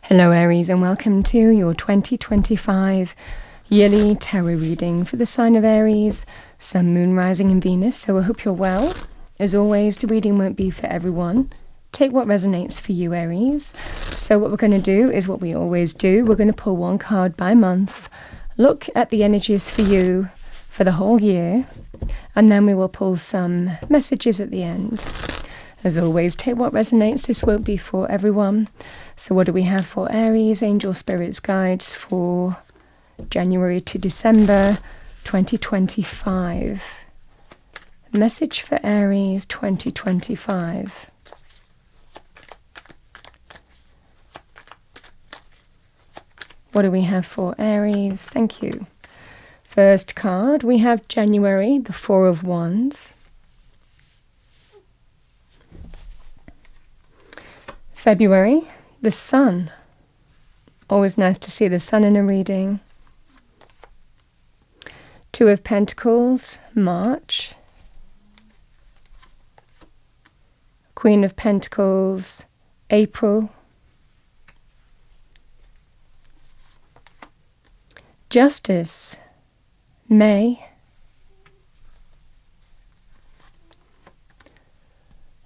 Hello Aries, and welcome to your 2025 yearly tarot reading for the sign of Aries, Sun, Moon, Rising and Venus. So I hope you're well. As always, the reading won't be for everyone. Take what resonates for you, Aries. So what we're going to do is what we always do. We're going to pull one card by month, look at the energies for you for the whole year, and then we will pull some messages at the end. As always, take what resonates. This won't be for everyone. So what do we have for Aries? Angel Spirits Guides for January to December 2025. Message for Aries 2025. What do we have for Aries? Thank you. First card, we have January, the Four of Wands. February, the Sun. Always nice to see the Sun in a reading. Two of Pentacles, March. Queen of Pentacles, April. Justice, May.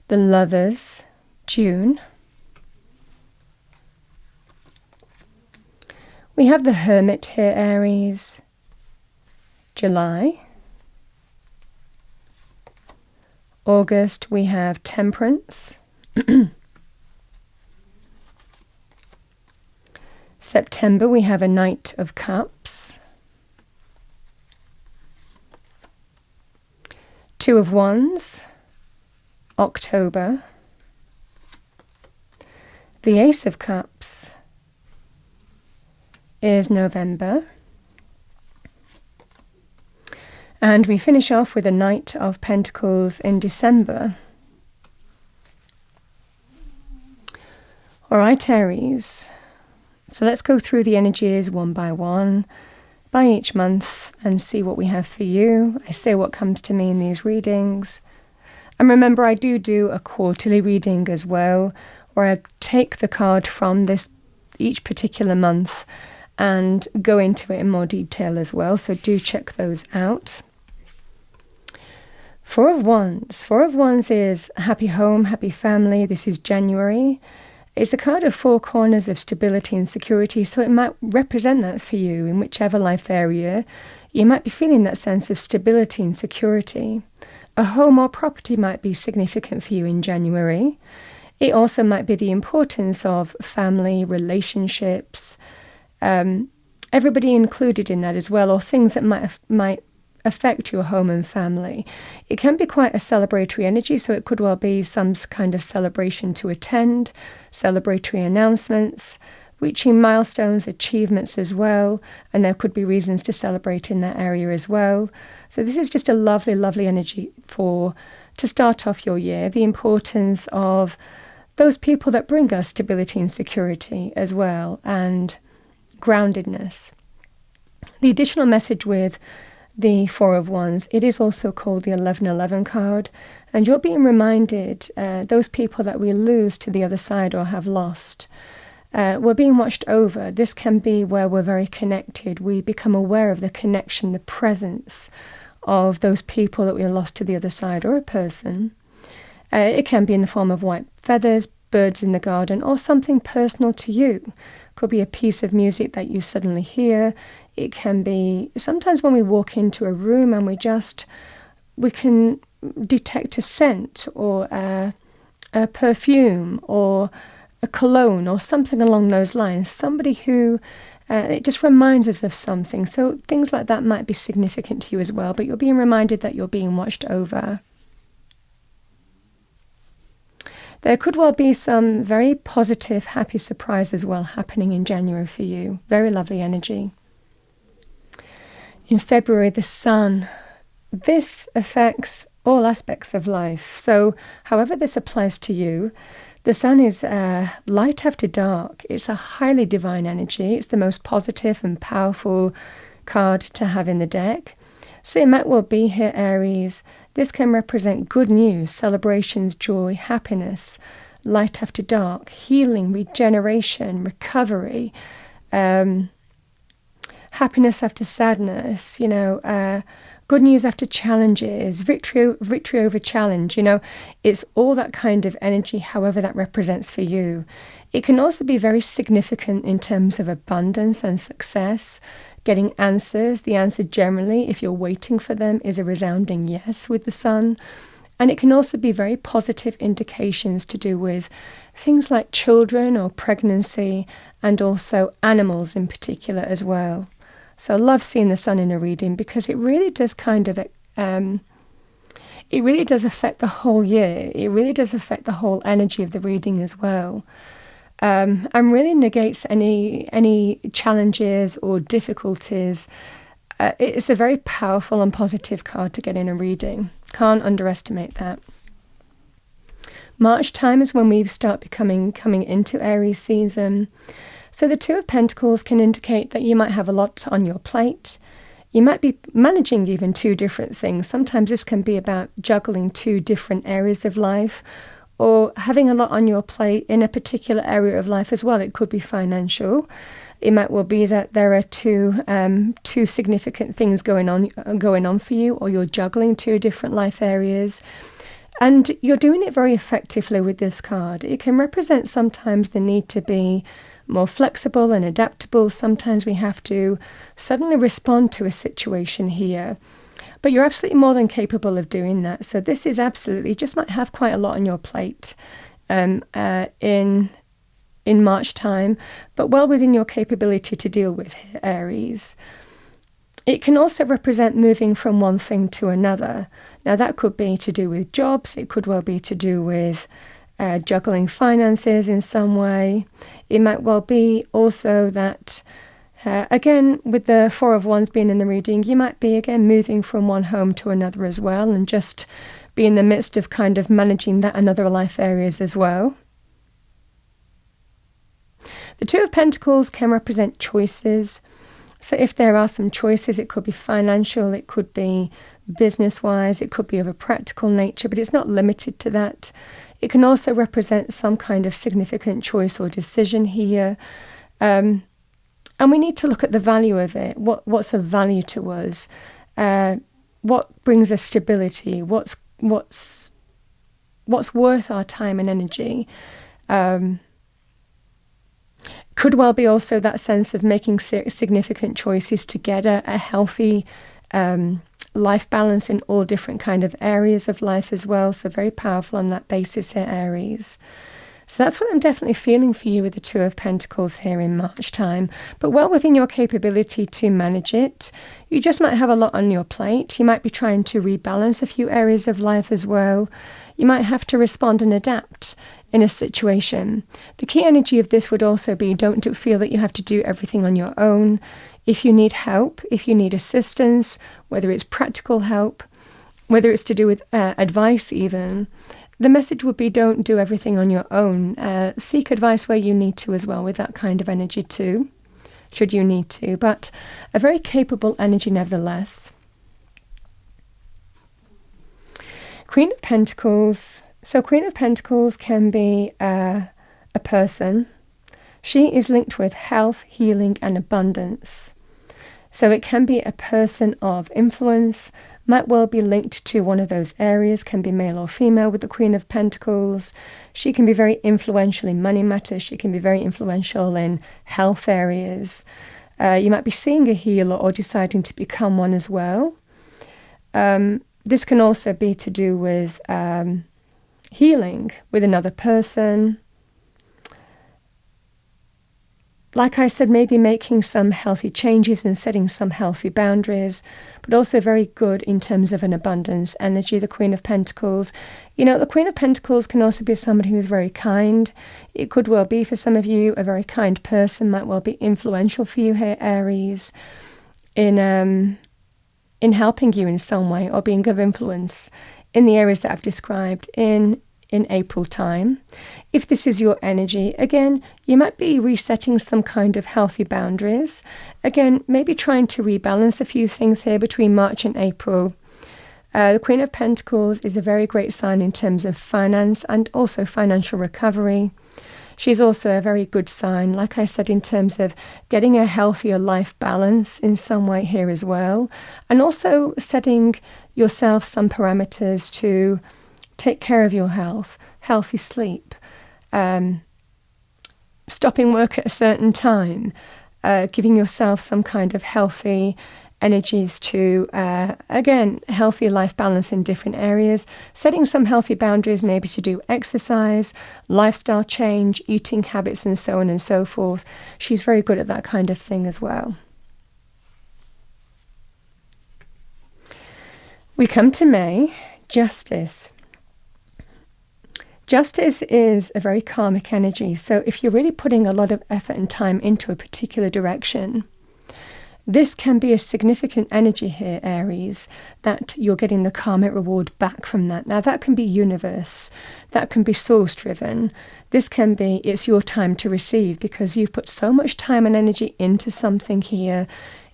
The Lovers, June. We have the Hermit here, Aries, July. August, we have Temperance. September, we have a Knight of Cups. Two of Wands, October. The Ace of Cups is November. And we finish off with a Knight of Pentacles in December. All right, Aries. So let's go through the energies one by one, by each month, and see what we have for you. I say what comes to me in these readings. And remember, I do a quarterly reading as well, where I take the card from each particular month and go into it in more detail as well. So do check those out. Four of Wands. Four of Wands is happy home, happy family. This is January. It's a card of four corners of stability and security, so it might represent that for you in whichever life area. You might be feeling that sense of stability and security. A home or property might be significant for you in January. It also might be the importance of family, relationships, everybody included in that as well, or things that might affect your home and family. It can be quite a celebratory energy, so it could well be some kind of celebration to attend, celebratory announcements, reaching milestones, achievements as well, and there could be reasons to celebrate in that area as well. So this is just a lovely, lovely energy to start off your year. The importance of those people that bring us stability and security as well, and groundedness. The additional message with the Four of Wands, it is also called the 1111 card, and you're being reminded, those people that we lose to the other side or have lost, we're being watched over. This can be where we're very connected. We become aware of the connection, the presence of those people that we lost to the other side, or a person. It can be in the form of white feathers, birds in the garden, or something personal to you. Could be a piece of music that you suddenly hear. It can be sometimes when we walk into a room and we can detect a scent or a perfume or a cologne or something along those lines. Somebody who, it just reminds us of something. So things like that might be significant to you as well, but you're being reminded that you're being watched over. There could well be some very positive, happy surprise as well happening in January for you. Very lovely energy. In February, the Sun. This affects all aspects of life. So however this applies to you, the Sun is light after dark. It's a highly divine energy. It's the most positive and powerful card to have in the deck. So it might well be here, Aries. This can represent good news, celebrations, joy, happiness, light after dark, healing, regeneration, recovery, happiness after sadness, good news after challenges, victory over challenge. It's all that kind of energy, however that represents for you. It can also be very significant in terms of abundance and success, getting answers. The answer generally, if you're waiting for them, is a resounding yes with the sun. And it can also be very positive indications to do with things like children or pregnancy, and also animals in particular as well. So I love seeing the sun in a reading because it really does it really does affect the whole year. It really does affect the whole energy of the reading as well. And really negates any challenges or difficulties. It's a very powerful and positive card to get in a reading. Can't underestimate that. March time is when we start coming into Aries season. So the Two of Pentacles can indicate that you might have a lot on your plate. You might be managing even two different things. Sometimes this can be about juggling two different areas of life, or having a lot on your plate in a particular area of life as well. It could be financial. It might well be that there are two significant things going on for you, or you're juggling two different life areas. And you're doing it very effectively with this card. It can represent sometimes the need to be more flexible and adaptable. Sometimes we have to suddenly respond to a situation here. But you're absolutely more than capable of doing that. So this is absolutely, just might have quite a lot on your plate in March time, but well within your capability to deal with, Aries. It can also represent moving from one thing to another. Now that could be to do with jobs. It could well be to do with juggling finances in some way. It might well be also that, again, with the Four of Wands being in the reading, you might be, again, moving from one home to another as well, and just be in the midst of kind of managing that and other life areas as well. The Two of Pentacles can represent choices. So if there are some choices, it could be financial, it could be business-wise, it could be of a practical nature, but it's not limited to that. It can also represent some kind of significant choice or decision here. And we need to look at the value of it. What's of value to us? What brings us stability? What's worth our time and energy? Could well be also that sense of making significant choices to get a healthy life balance in all different kind of areas of life as well. So very powerful on that basis here, Aries. So that's what I'm definitely feeling for you with the Two of Pentacles here in March time, but well within your capability to manage it. You just might have a lot on your plate. You might be trying to rebalance a few areas of life as well. You might have to respond and adapt in a situation. The key energy of this would also be, don't feel that you have to do everything on your own. If you need help, if you need assistance, whether it's practical help, whether it's to do with advice even, the message would be, don't do everything on your own. Seek advice where you need to as well, with that kind of energy too, should you need to. But a very capable energy nevertheless. Queen of Pentacles. So Queen of Pentacles can be a person. She is linked with health, healing, and abundance. So it can be a person of influence, might well be linked to one of those areas, can be male or female with the Queen of Pentacles. She can be very influential in money matters. She can be very influential in health areas. You might be seeing a healer or deciding to become one as well. This can also be to do with healing with another person. Like I said, maybe making some healthy changes and setting some healthy boundaries, but also very good in terms of an abundance energy, the Queen of Pentacles. The Queen of Pentacles can also be somebody who's very kind. It could well be, for some of you, a very kind person, might well be influential for you here, Aries, in helping you in some way, or being of influence in the areas that I've described in April time. If this is your energy, again, you might be resetting some kind of healthy boundaries. Again, maybe trying to rebalance a few things here between March and April. The Queen of Pentacles is a very great sign in terms of finance and also financial recovery. She's also a very good sign, like I said, in terms of getting a healthier life balance in some way here as well. And also setting yourself some parameters to take care of your health, healthy sleep, stopping work at a certain time, giving yourself some kind of healthy energies to, again, healthy life balance in different areas, setting some healthy boundaries, maybe to do exercise, lifestyle change, eating habits, and so on and so forth. She's very good at that kind of thing as well. We come to May, Justice. Justice is a very karmic energy. So if you're really putting a lot of effort and time into a particular direction, this can be a significant energy here, Aries, that you're getting the karmic reward back from that. Now, that can be universe, that can be source-driven. This can be, it's your time to receive because you've put so much time and energy into something here.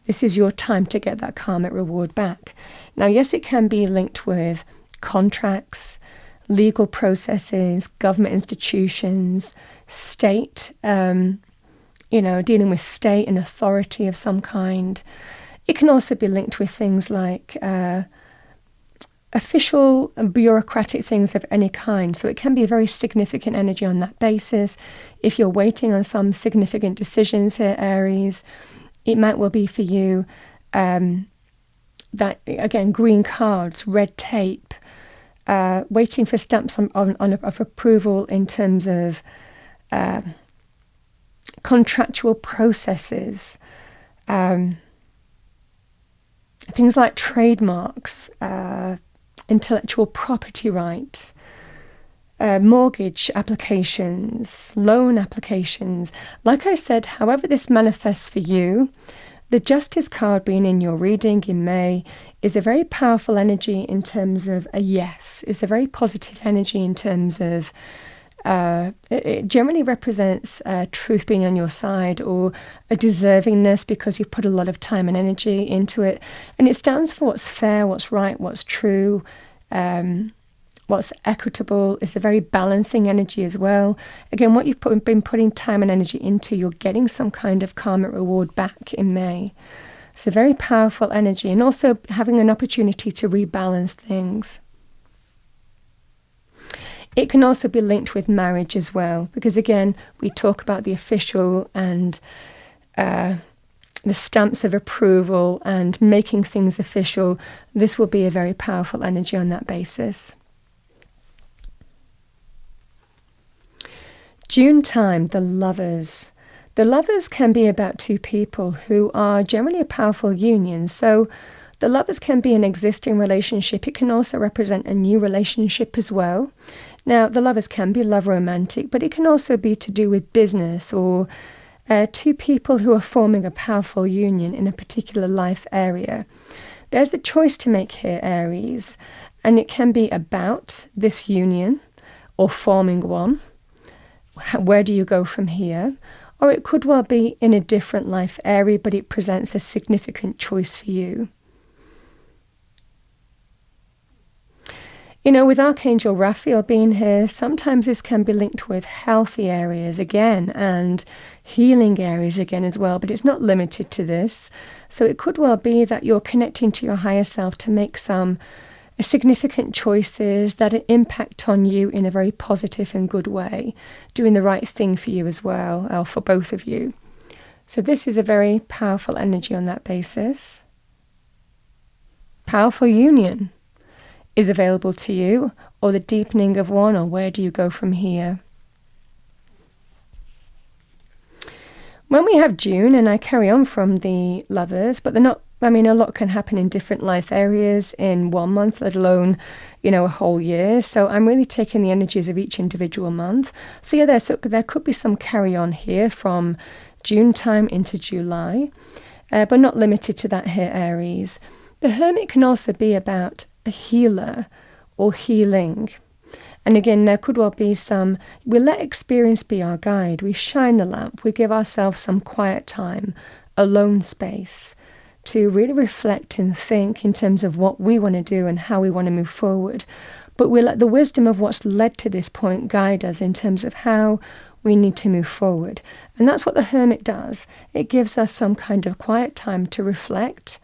This is your time to get that karmic reward back. Now, yes, it can be linked with contracts, legal processes, government institutions, state, dealing with state and authority of some kind. It can also be linked with things like official and bureaucratic things of any kind. So it can be a very significant energy on that basis. If you're waiting on some significant decisions here, Aries, it might well be for you that, again, green cards, red tape, waiting for stamps of approval in terms of contractual processes, things like trademarks, intellectual property rights, mortgage applications, loan applications. Like I said, however this manifests for you, the Justice card being in your reading in May is a very powerful energy in terms of a yes. It's a very positive energy in terms of it generally represents truth being on your side, or a deservingness because you've put a lot of time and energy into it. And it stands for what's fair, what's right, what's true, what's equitable. It's a very balancing energy as well. Again, what you've been putting time and energy into, you're getting some kind of karmic reward back in May. It's a very powerful energy, and also having an opportunity to rebalance things. It can also be linked with marriage as well, because again, we talk about the official and the stamps of approval and making things official. This will be a very powerful energy on that basis. June time, the Lovers. The Lovers can be about two people who are generally a powerful union. So the Lovers can be an existing relationship. It can also represent a new relationship as well. Now, the Lovers can be love romantic, but it can also be to do with business, or two people who are forming a powerful union in a particular life area. There's a choice to make here, Aries, and it can be about this union or forming one. Where do you go from here? Or it could well be in a different life area, but it presents a significant choice for you. You know, with Archangel Raphael being here, sometimes this can be linked with healthy areas again and healing areas again as well, but it's not limited to this. So it could well be that you're connecting to your higher self to make some significant choices that impact on you in a very positive and good way, doing the right thing for you as well, or for both of you. So this is a very powerful energy on that basis. Powerful union is available to you, or the deepening of one, or where do you go from here? When we have June, and I carry on from the Lovers, but they're not, a lot can happen in different life areas in 1 month, let alone, a whole year. So I'm really taking the energies of each individual month. So yeah, there could be some carry on here from June time into July, but not limited to that here, Aries. The Hermit can also be about a healer or healing. And again, there could well be we let experience be our guide. We shine the lamp. We give ourselves some quiet time, alone space, to really reflect and think in terms of what we want to do and how we want to move forward. But we let the wisdom of what's led to this point guide us in terms of how we need to move forward. And that's what the Hermit does. It gives us some kind of quiet time to reflect,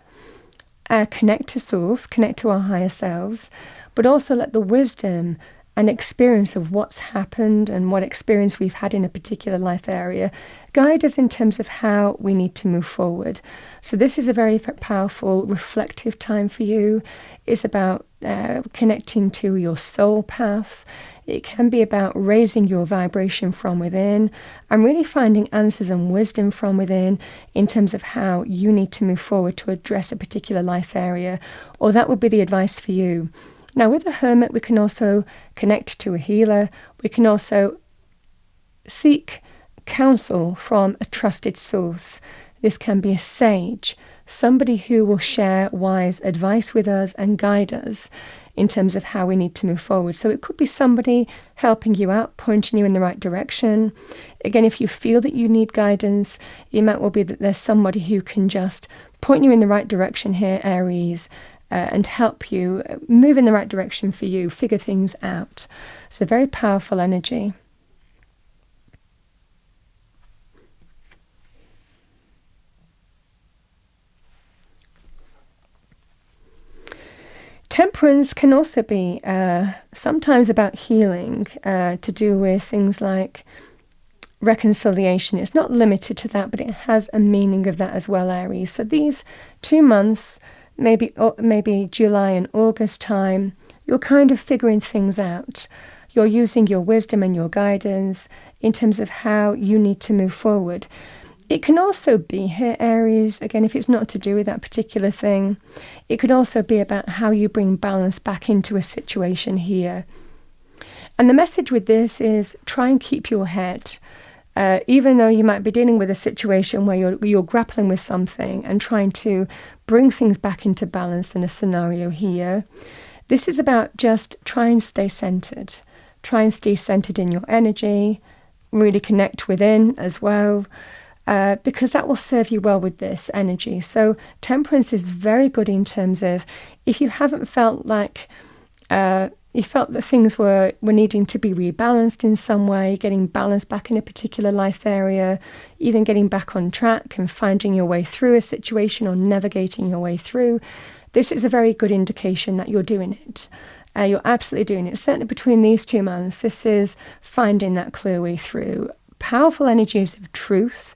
connect to Source, connect to our higher selves, but also let the wisdom and experience of what's happened and what experience we've had in a particular life area guide us in terms of how we need to move forward. So this is a very powerful, reflective time for you. It's about connecting to your soul path. It can be about raising your vibration from within and really finding answers and wisdom from within in terms of how you need to move forward to address a particular life area, or that would be the advice for you. Now, with the Hermit, we can also connect to a healer. We can also seek counsel from a trusted source. This can be a sage, somebody who will share wise advice with us and guide us in terms of how we need to move forward. So it could be somebody helping you out, pointing you in the right direction. Again, if you feel that you need guidance, it might well be that there's somebody who can just point you in the right direction here, Aries, and help you move in the right direction for you, figure things out. It's a very powerful energy. Temperance can also be sometimes about healing, to do with things like reconciliation. It's not limited to that, but it has a meaning of that as well, Aries. So these 2 months, maybe July and August time, you're kind of figuring things out. You're using your wisdom and your guidance in terms of how you need to move forward. It can also be here, Aries, again, if it's not to do with that particular thing, it could also be about how you bring balance back into a situation here. And the message with this is try and keep your head. Even though you might be dealing with a situation where you're grappling with something and trying to bring things back into balance in a scenario here, this is about just try and stay centered. Try and stay centered in your energy, really connect within as well, because that will serve you well with this energy. So temperance is very good in terms of if you haven't felt like you felt that things were needing to be rebalanced in some way, getting balanced back in a particular life area, even getting back on track and finding your way through a situation or navigating your way through, this is a very good indication that you're doing it. You're absolutely doing it. Certainly between these 2 months, this is finding that clear way through. Powerful energies of truth,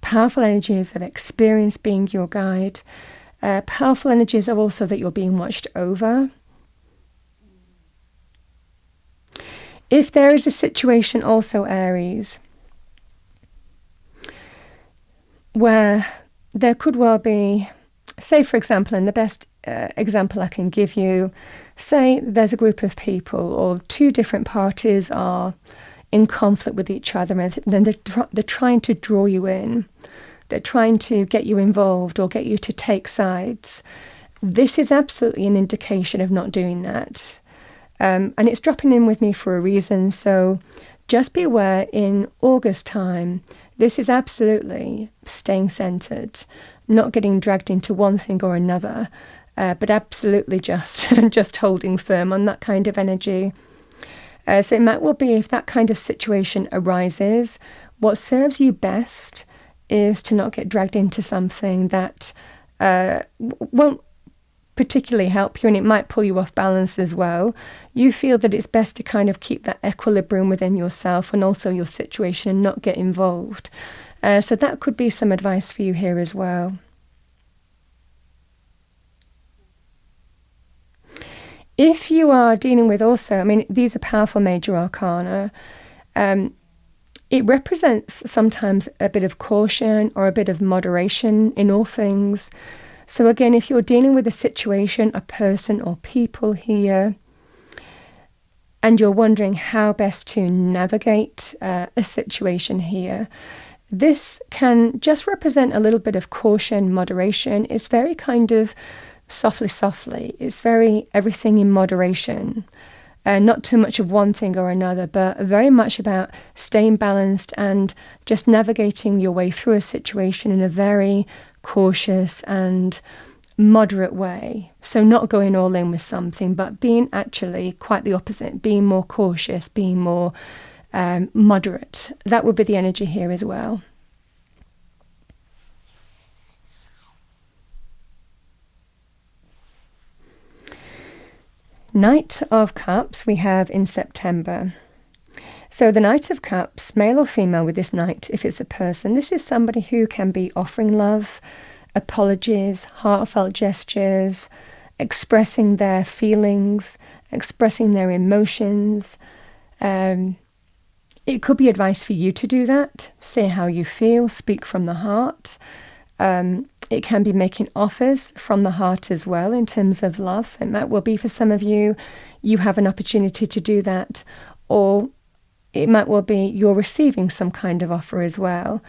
powerful energies of experience being your guide, powerful energies of also that you're being watched over. If there is a situation also, Aries, where there could well be, say for example, and the best example I can give you, say there's a group of people or 2 different parties are in conflict with each other, and then they're trying to draw you in. They're trying to get you involved or get you to take sides. This is absolutely an indication of not doing that. And it's dropping in with me for a reason. So just be aware in August time, this is absolutely staying centered, not getting dragged into one thing or another, but absolutely just just holding firm on that kind of energy. So it might well be if that kind of situation arises, what serves you best is to not get dragged into something that won't particularly help you, and it might pull you off balance as well. You feel that it's best to kind of keep that equilibrium within yourself and also your situation and not get involved. So that could be some advice for you here as well. If you are dealing with also, I mean, these are powerful major arcana, it represents sometimes a bit of caution or a bit of moderation in all things. So again, if you're dealing with a situation, a person or people here, and you're wondering how best to navigate a situation here, this can just represent a little bit of caution, moderation. It's very kind of softly. It's very everything in moderation. Not too much of one thing or another, but very much about staying balanced and just navigating your way through a situation in a very cautious and moderate way. So not going all in with something, but being actually quite the opposite, being more cautious, being more moderate. That would be the energy here as well. Knight of Cups we have in September. So the Knight of Cups, male or female with this Knight, if it's a person, this is somebody who can be offering love, apologies, heartfelt gestures, expressing their feelings, expressing their emotions. It could be advice for you to do that. Say how you feel, speak from the heart. It can be making offers from the heart as well in terms of love. So it might well be for some of you, you have an opportunity to do that, or it might well be you're receiving some kind of offer as well.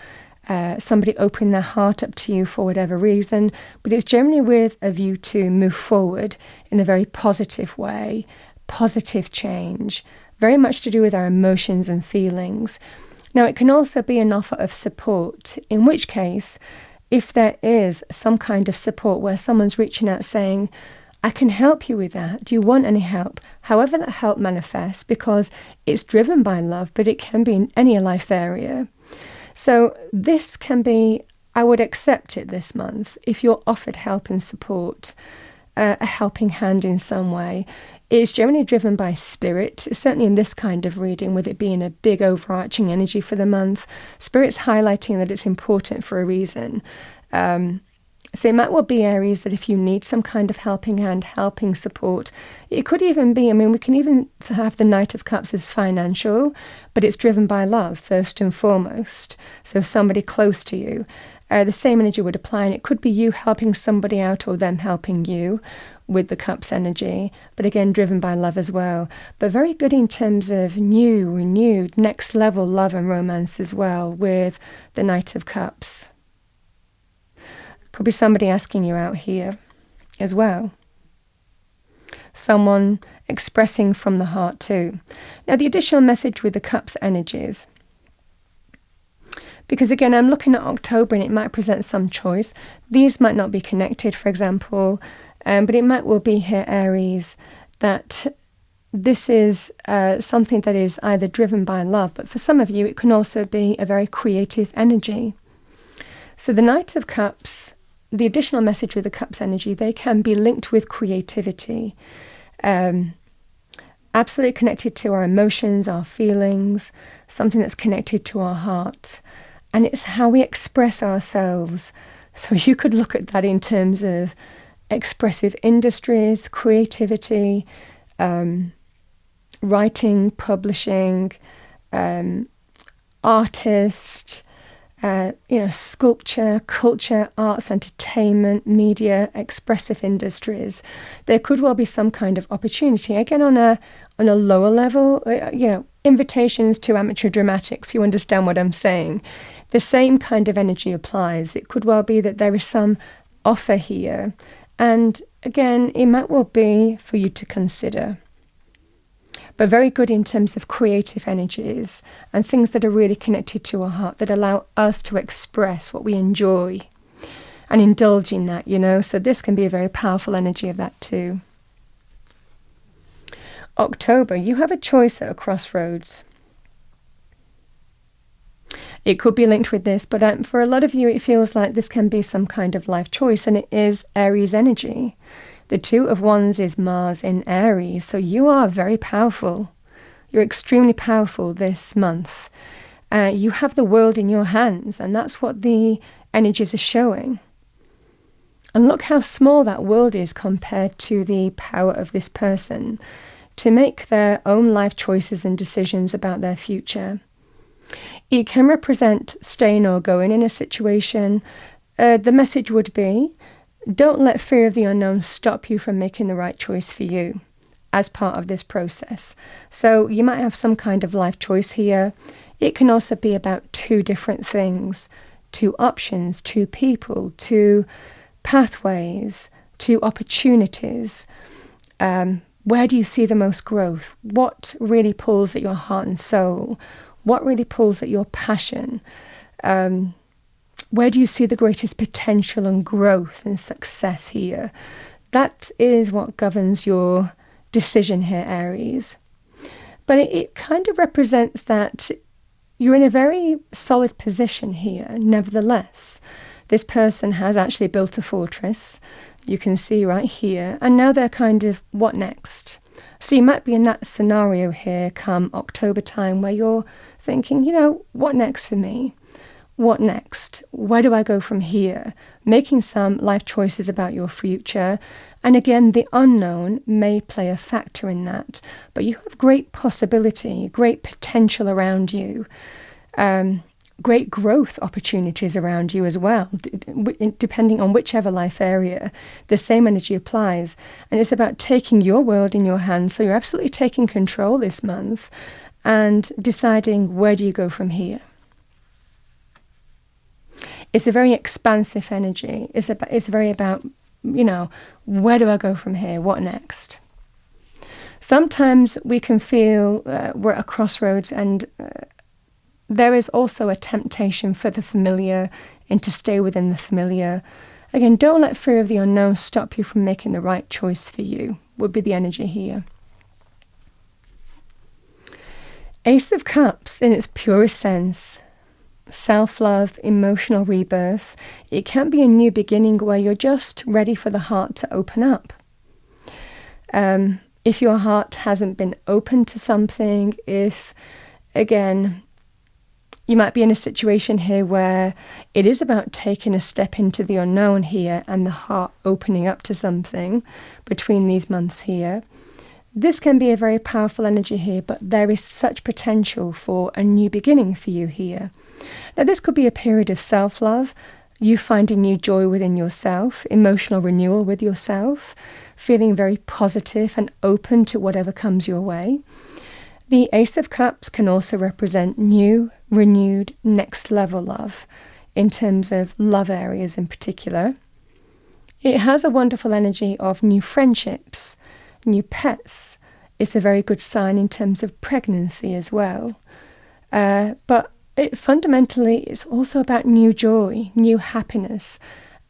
Somebody opening their heart up to you for whatever reason, but it's generally with a view to move forward in a very positive way, positive change, very much to do with our emotions and feelings. Now, it can also be an offer of support, in which case, if there is some kind of support where someone's reaching out saying, I can help you with that. Do you want any help? However that help manifests, because it's driven by love, but it can be in any life area. So this can be, I would accept it this month, if you're offered help and support, a helping hand in some way. It's generally driven by spirit, certainly in this kind of reading, with it being a big overarching energy for the month. Spirit's highlighting that it's important for a reason. So it might well be, Aries, that if you need some kind of helping hand, helping support, it could even be, we can even have the Knight of Cups as financial, but it's driven by love first and foremost. So somebody close to you. The same energy would apply, and it could be you helping somebody out or them helping you with the Cups energy, but again, driven by love as well. But very good in terms of new, renewed, next level love and romance as well with the Knight of Cups. Could be somebody asking you out here as well. Someone expressing from the heart too. Now, the additional message with the Cups energies, because again, I'm looking at October and it might present some choice. These might not be connected, for example, but it might well be here, Aries, that this is something that is either driven by love, but for some of you, it can also be a very creative energy. So the Knight of Cups, the additional message with the Cups energy, they can be linked with creativity, absolutely connected to our emotions, our feelings, something that's connected to our heart. And it's how we express ourselves. So you could look at that in terms of expressive industries, creativity, writing, publishing, artist, sculpture, culture, arts, entertainment, media, expressive industries. There could well be some kind of opportunity, again on a lower level, invitations to amateur dramatics, you understand what I'm saying. The same kind of energy applies. It could well be that there is some offer here, and again, it might well be for you to consider. But very good in terms of creative energies and things that are really connected to our heart, that allow us to express what we enjoy and indulge in that, So this can be a very powerful energy of that too. October, you have a choice at a crossroads. It could be linked with this, but for a lot of you, it feels like this can be some kind of life choice, and it is Aries energy. The Two of Wands is Mars in Aries, so you are very powerful. You're extremely powerful this month. You have the world in your hands, and that's what the energies are showing. And look how small that world is compared to the power of this person to make their own life choices and decisions about their future. It can represent staying or going in a situation. The message would be, don't let fear of the unknown stop you from making the right choice for you as part of this process. So you might have some kind of life choice here. It can also be about two different things, two options, two people, two pathways, two opportunities. Where do you see the most growth? What really pulls at your heart and soul? What really pulls at your passion? Where do you see the greatest potential and growth and success here? That is what governs your decision here, Aries. But it kind of represents that you're in a very solid position here, nevertheless. This person has actually built a fortress, you can see right here, and now they're kind of, what next? So you might be in that scenario here come October time where you're thinking, what next for me? What next? Where do I go from here? Making some life choices about your future. And again, the unknown may play a factor in that. But you have great possibility, great potential around you. Great growth opportunities around you as well, depending on whichever life area, the same energy applies. And it's about taking your world in your hands. So you're absolutely taking control this month and deciding, where do you go from here? It's a very expansive energy. It's very about, where do I go from here? What next? Sometimes we can feel we're at a crossroads, and there is also a temptation for the familiar and to stay within the familiar. Again, don't let fear of the unknown stop you from making the right choice for you, would be the energy here. Ace of Cups, in its purest sense, self-love, emotional rebirth. It can be a new beginning where you're just ready for the heart to open up. If your heart hasn't been open to something, again, you might be in a situation here where it is about taking a step into the unknown here and the heart opening up to something between these months here. This can be a very powerful energy here, but there is such potential for a new beginning for you here. Now, this could be a period of self-love, you finding new joy within yourself, emotional renewal with yourself, feeling very positive and open to whatever comes your way. The Ace of Cups can also represent new, renewed, next level love in terms of love areas in particular. It has a wonderful energy of new friendships, new pets. It's a very good sign in terms of pregnancy as well. But fundamentally, it's also about new joy, new happiness,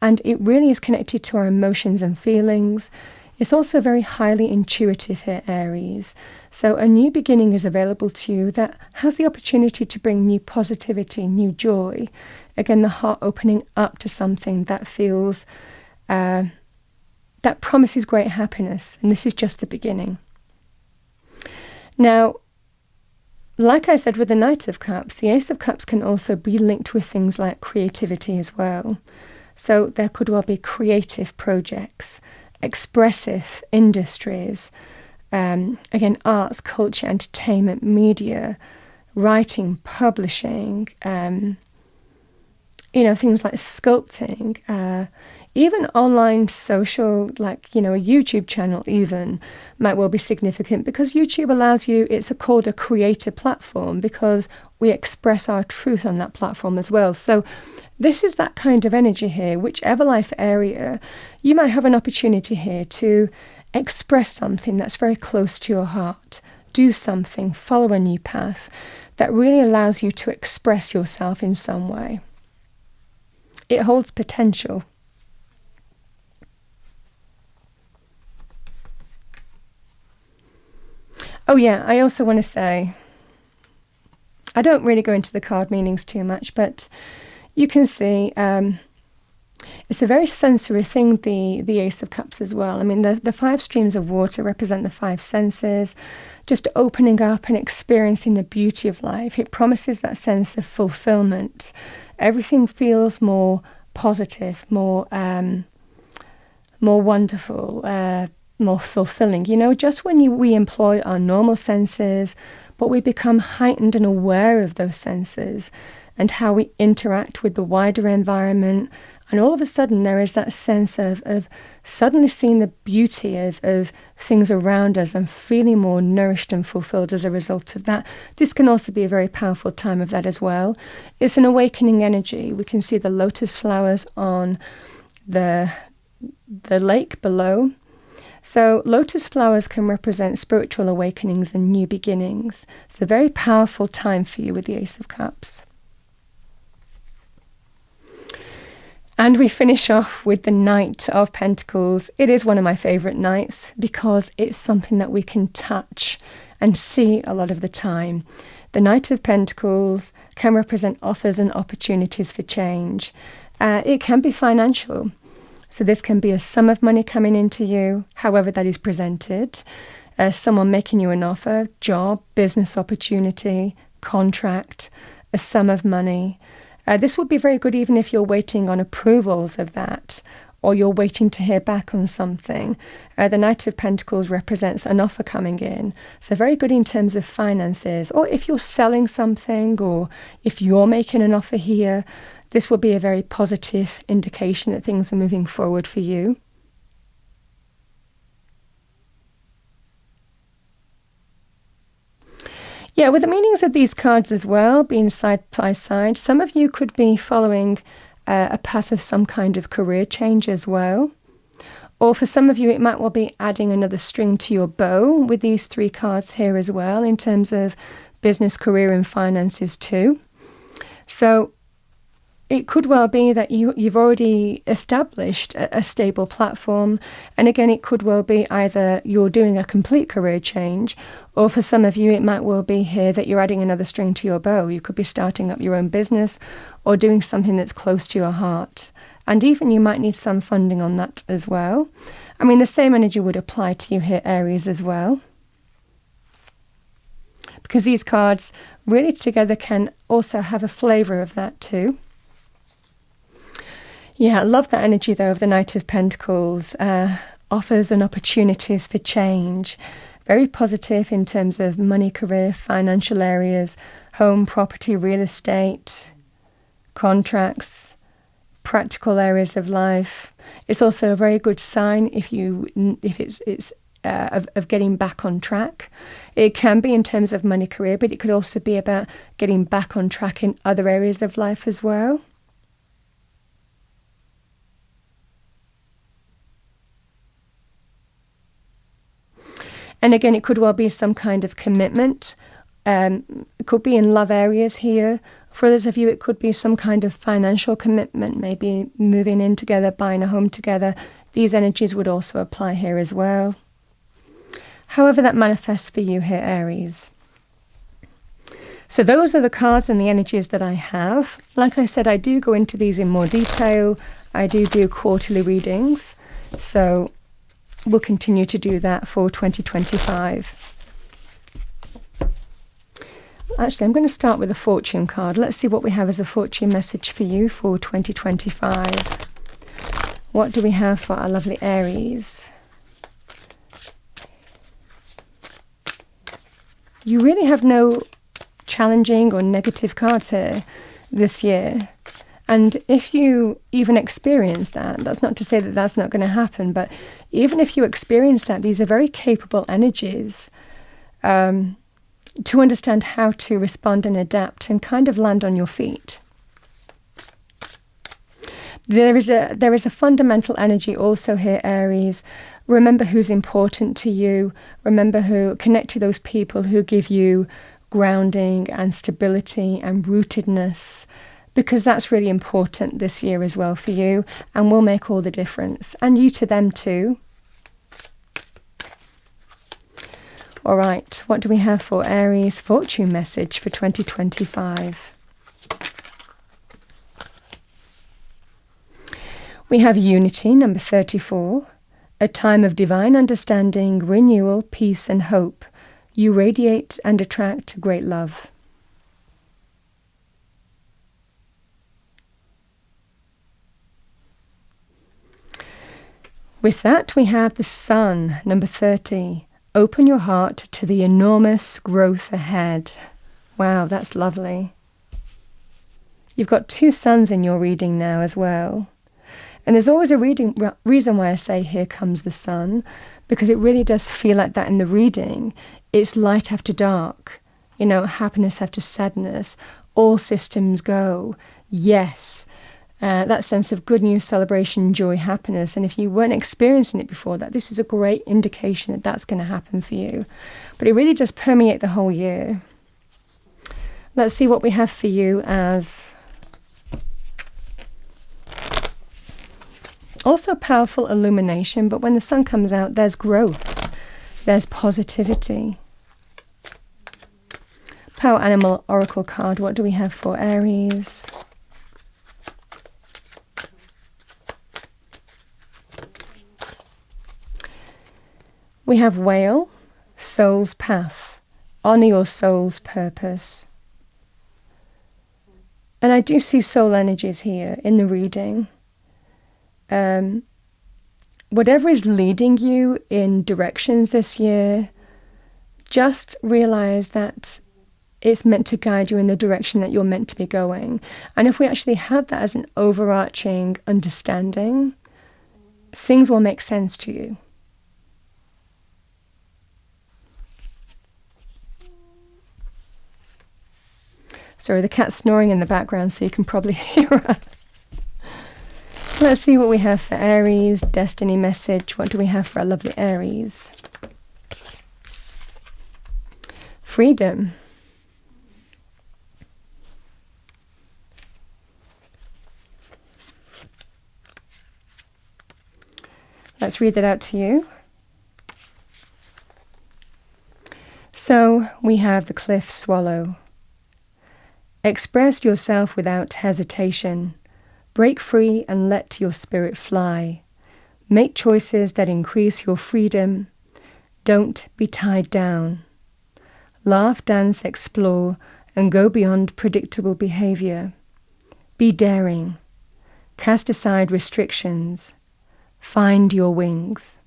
and it really is connected to our emotions and feelings. It's also very highly intuitive here, Aries. So a new beginning is available to you that has the opportunity to bring new positivity, new joy. Again, the heart opening up to something that feels, that promises great happiness. And this is just the beginning. Now, like I said with the Knight of Cups, the Ace of Cups can also be linked with things like creativity as well. So there could well be creative projects, expressive industries, again, arts, culture, entertainment, media, writing, publishing, things like sculpting, even online social, like, a YouTube channel even might well be significant, because YouTube allows you, it's called a creator platform because we express our truth on that platform as well. So this is that kind of energy here. Whichever life area, you might have an opportunity here to express something that's very close to your heart, do something, follow a new path that really allows you to express yourself in some way. It holds potential. Oh yeah, I also want to say, I don't really go into the card meanings too much, but you can see it's a very sensory thing, the Ace of Cups as well. I mean, the 5 streams of water represent the 5 senses, just opening up and experiencing the beauty of life. It promises that sense of fulfillment. Everything feels more positive, more wonderful, more fulfilling. Just when we employ our normal senses, but we become heightened and aware of those senses and how we interact with the wider environment. And all of a sudden, there is that sense of suddenly seeing the beauty of things around us and feeling more nourished and fulfilled as a result of that. This can also be a very powerful time of that as well. It's an awakening energy. We can see the lotus flowers on the lake below. So lotus flowers can represent spiritual awakenings and new beginnings. It's a very powerful time for you with the Ace of Cups. And we finish off with the Knight of Pentacles. It is one of my favourite knights because it's something that we can touch and see a lot of the time. The Knight of Pentacles can represent offers and opportunities for change. It can be financial. So this can be a sum of money coming into you, however that is presented. Someone making you an offer, job, business opportunity, contract, a sum of money. This would be very good even if you're waiting on approvals of that, or you're waiting to hear back on something. The Knight of Pentacles represents an offer coming in. So very good in terms of finances, or if you're selling something, or if you're making an offer here, this will be a very positive indication that things are moving forward for you. Yeah, with the meanings of these cards as well, being side by side, some of you could be following a path of some kind of career change as well. Or for some of you, it might well be adding another string to your bow with these three cards here as well, in terms of business, career, and finances too. So it could well be that you've already established a stable platform. And again, it could well be either you're doing a complete career change, or for some of you, it might well be here that you're adding another string to your bow. You could be starting up your own business or doing something that's close to your heart. And even you might need some funding on that as well. I mean, the same energy would apply to you here, Aries, as well. Because these cards really together can also have a flavour of that too. Yeah, I love that energy, though, of the Knight of Pentacles. Offers and opportunities for change. Very positive in terms of money, career, financial areas, home, property, real estate, contracts, practical areas of life. It's also a very good sign if it's of getting back on track. It can be in terms of money, career, but it could also be about getting back on track in other areas of life as well. And again, it could well be some kind of commitment. It could be in love areas here. For others of you, it could be some kind of financial commitment, maybe moving in together, buying a home together. These energies would also apply here as well. However that manifests for you here, Aries. So those are the cards and the energies that I have. Like I said, I do go into these in more detail. I do quarterly readings. So we'll continue to do that for 2025. Actually, I'm going to start with a fortune card. Let's see what we have as a fortune message for you for 2025. What do we have for our lovely Aries? You really have no challenging or negative cards here this year. And if you even experience that, that's not to say that that's not going to happen, but even if you experience that, these are very capable energies to understand how to respond and adapt and kind of land on your feet. There is a fundamental energy also here, Aries. Remember who's important to you. Remember connect to those people who give you grounding and stability and rootedness, because that's really important this year as well for you and will make all the difference. And you to them too. All right, what do we have for Aries fortune message for 2025? We have unity, number 34. A time of divine understanding, renewal, peace and hope. You radiate and attract great love. With that, we have the Sun, number 30. Open your heart to the enormous growth ahead. Wow, that's lovely. You've got two suns in your reading now as well. And there's always a reason why I say here comes the sun, because it really does feel like that in the reading. It's light after dark, happiness after sadness, all systems go, yes. That sense of good news, celebration, joy, happiness. And if you weren't experiencing it before that, this is a great indication that that's going to happen for you. But it really does permeate the whole year. Let's see what we have for you as Also powerful illumination, but when the sun comes out, there's growth, there's positivity. Power Animal Oracle card, what do we have for Aries? We have Whale, Soul's Path. Honour your soul's purpose. And I do see soul energies here in the reading. Whatever is leading you in directions this year, just realize that it's meant to guide you in the direction that you're meant to be going. And if we actually have that as an overarching understanding, things will make sense to you. Sorry, the cat's snoring in the background, so you can probably hear her. Let's see what we have for Aries. Destiny message. What do we have for our lovely Aries? Freedom. Let's read that out to you. So we have the cliff swallow. Express yourself without hesitation. Break free and let your spirit fly. Make choices that increase your freedom. Don't be tied down. Laugh, dance, explore, and go beyond predictable behavior. Be daring. Cast aside restrictions. Find your wings.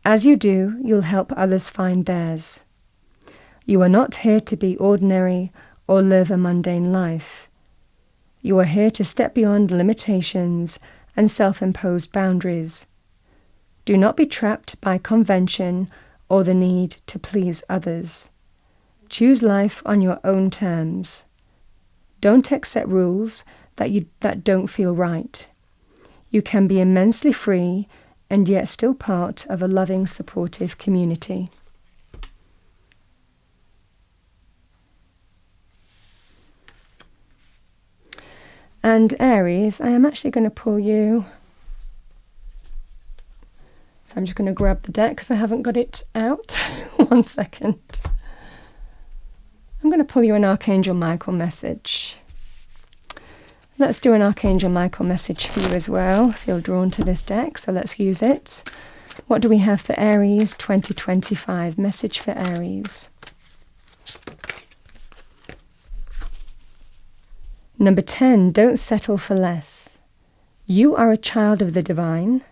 As you do, you'll help others find theirs. You are not here to be ordinary or live a mundane life. You are here to step beyond limitations and self-imposed boundaries. Do not be trapped by convention or the need to please others. Choose life on your own terms. Don't accept rules that don't feel right. You can be immensely free and yet still part of a loving, supportive community. And Aries, I am actually going to pull you. So I'm just going to grab the deck because I haven't got it out. 1 second. I'm going to pull you an Archangel Michael message. Let's do an Archangel Michael message for you as well. I feel drawn to this deck, so let's use it. What do we have for Aries 2025? Message for Aries. Number 10, don't settle for less. You are a child of the divine,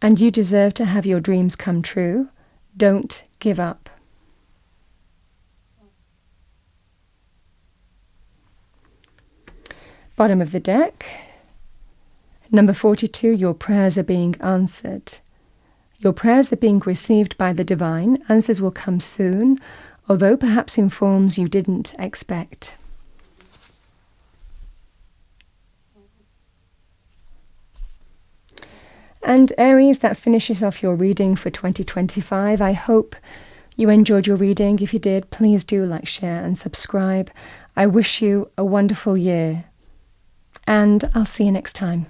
and you deserve to have your dreams come true. Don't give up. Bottom of the deck. Number 42, your prayers are being answered. Your prayers are being received by the divine. Answers will come soon, although perhaps in forms you didn't expect. And Aries, that finishes off your reading for 2025. I hope you enjoyed your reading. If you did, please do like, share and subscribe. I wish you a wonderful year, and I'll see you next time.